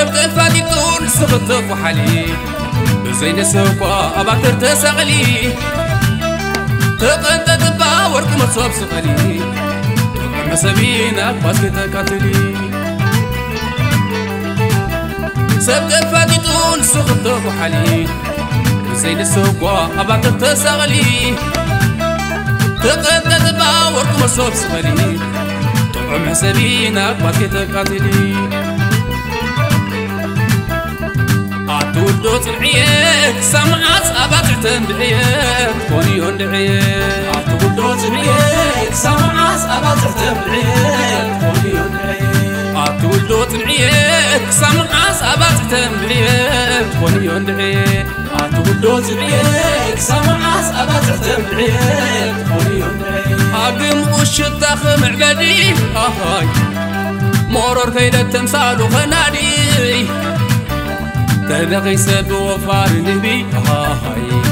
سبت فاتيتون سبت وحالي زين سوقا أباكر تسغلي تقنت تباورك مصوب سغلي مسابينك باسكت كاتلي سبت فاتيتون سبت وحالي زين سوقا أباكر تسغلي تقنت تباورك مصوب سغلي مسابينك باسكت كاتلي عتولو تنعيك سمعت أبات تنبعيك كونيون دعيك عتولو تنعيك سمعت أبات تنبعيك كونيون دعيك عتولو تنعيك سمعت أبات تنبعيك كونيون دعيك عتولو تنعيك سمعت أبات تنبعيك كونيون دعيك أقم وشتاخ معبدي هاي مرور كيد التمثال وخنادي تبغي سب وفار نبي هاي